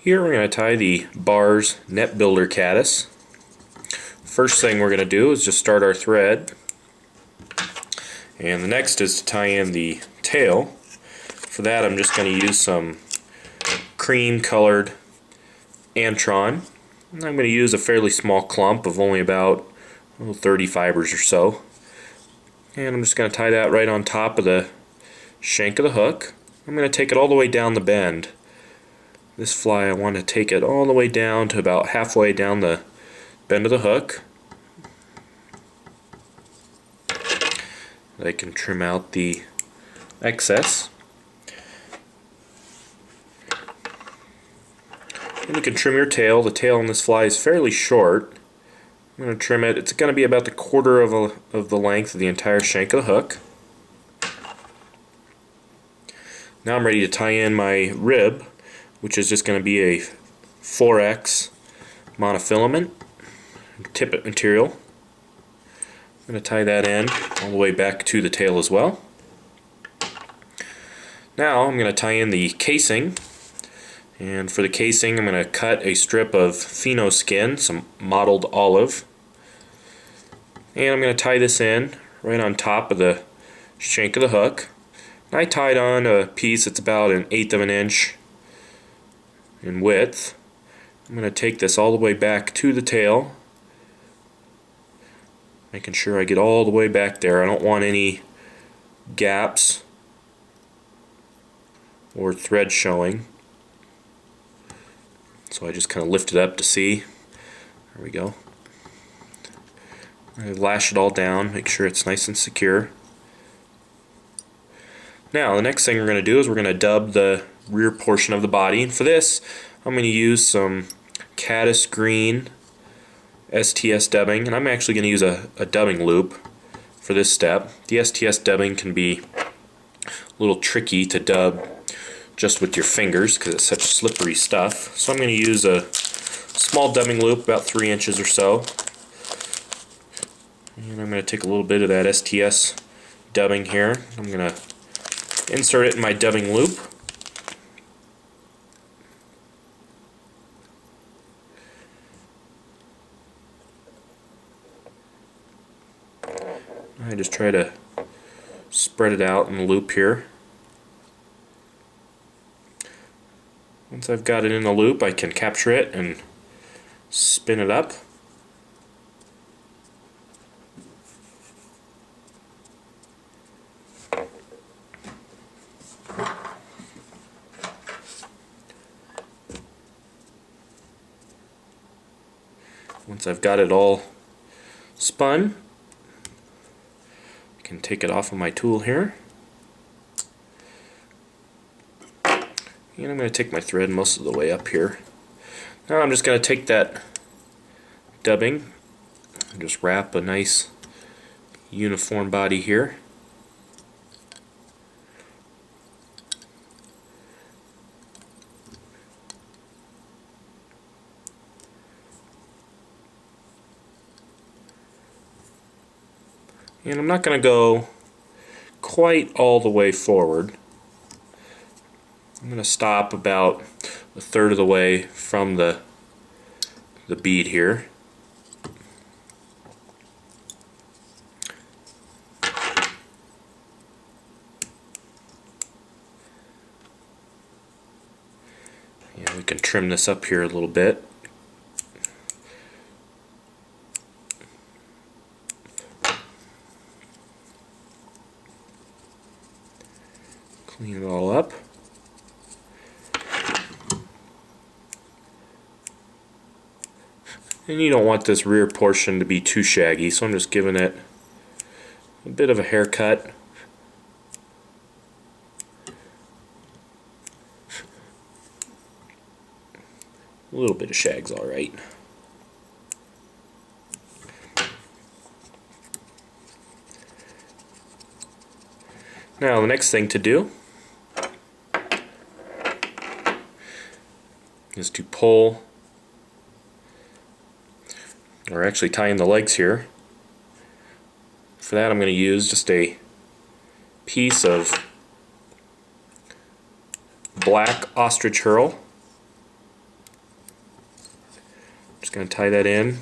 Here we're going to tie the Barr's Net Builder Caddis. First thing we're going to do is just start our thread, and the next is to tie in the tail. For that I'm just going to use some cream colored Antron. And I'm going to use a fairly small clump of only about 30 fibers or so. And I'm just going to tie that right on top of the shank of the hook. I'm going to take it all the way down the bend. This fly, I want to take it all the way down to about halfway down the bend of the hook. I can trim out the excess. And you can trim your tail. The tail on this fly is fairly short. I'm going to trim it. It's going to be about the quarter of the length of the entire shank of the hook. Now I'm ready to tie in my rib, which is just going to be a 4X monofilament tippet material. I'm going to tie that in all the way back to the tail as well. Now I'm going to tie in the casing, and for the casing I'm going to cut a strip of FINO skin, some mottled olive, and I'm going to tie this in right on top of the shank of the hook. I tied on a piece that's about 1/8 of an inch in width. I'm going to take this all the way back to the tail, making sure I get all the way back there. I don't want any gaps or thread showing, so I just kind of lift it up to see. There we go. I lash it all down, make sure it's nice and secure. Now the next thing we're going to do is we're going to dub the rear portion of the body, and for this I'm going to use some Caddis green STS dubbing, and I'm actually going to use a dubbing loop for this step. The STS dubbing can be a little tricky to dub just with your fingers because it's such slippery stuff, so I'm going to use a small dubbing loop about 3 inches or so, and I'm going to take a little bit of that STS dubbing here. I'm going to insert it in my dubbing loop. I just try to spread it out in the loop here. Once I've got it in the loop, I can capture it and spin it up. Once I've got it all spun, I can take it off of my tool here. And I'm going to take my thread most of the way up here. Now I'm just going to take that dubbing and just wrap a nice uniform body here. And I'm not going to go quite all the way forward. I'm going to stop about 1/3 of the way from the bead here. And we can trim this up here a little bit. Clean it all up. And you don't want this rear portion to be too shaggy, so I'm just giving it a bit of a haircut. A little bit of shag's alright. Now the next thing to do is to pull, or actually tie in the legs here. For that I'm going to use just a piece of black Ostrich Herl. going to tie that in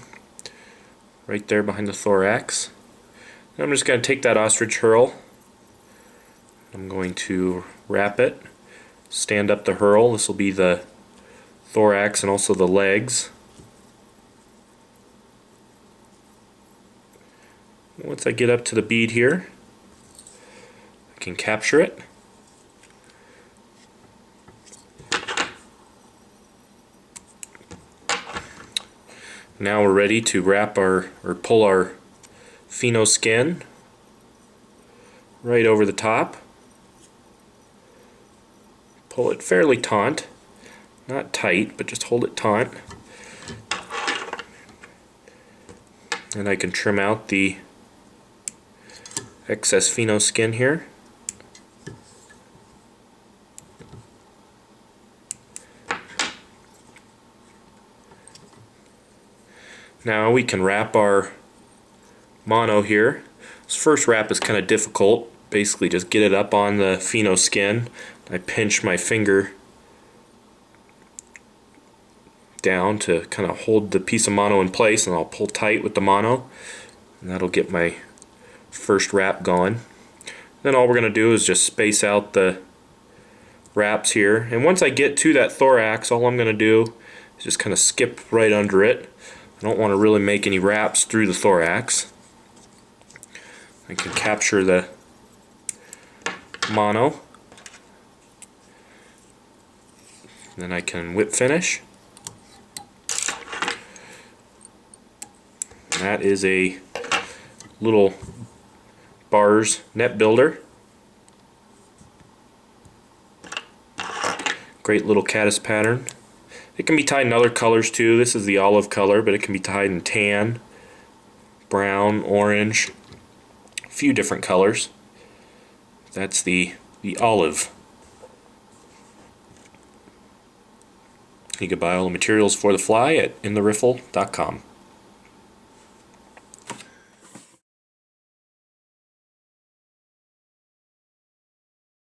right there behind the thorax. And I'm just going to take that ostrich herl. I'm going to wrap it, stand up the herl. This will be the thorax and also the legs. Once I get up to the bead here, I can capture it. Now we're ready to wrap or pull our FINO skin right over the top. Pull it fairly taut, not tight, but just hold it taut. And I can trim out the excess FINO skin here. Now we can wrap our mono here. This first wrap is kind of difficult. Basically just get it up on the FINO skin. I pinch my finger down to kind of hold the piece of mono in place, and I'll pull tight with the mono, and that'll get my first wrap going. Then all we're going to do is just space out the wraps here, and once I get to that thorax, all I'm going to do is just kind of skip right under it. I don't want to really make any wraps through the thorax. I can capture the mono, then I can whip finish. That is a little Barr's net builder. Great little caddis pattern. It can be tied in other colors too. This is the olive color, but it can be tied in tan, brown, orange, a few different colors. That's the olive. You can buy all the materials for the fly at intheriffle.com.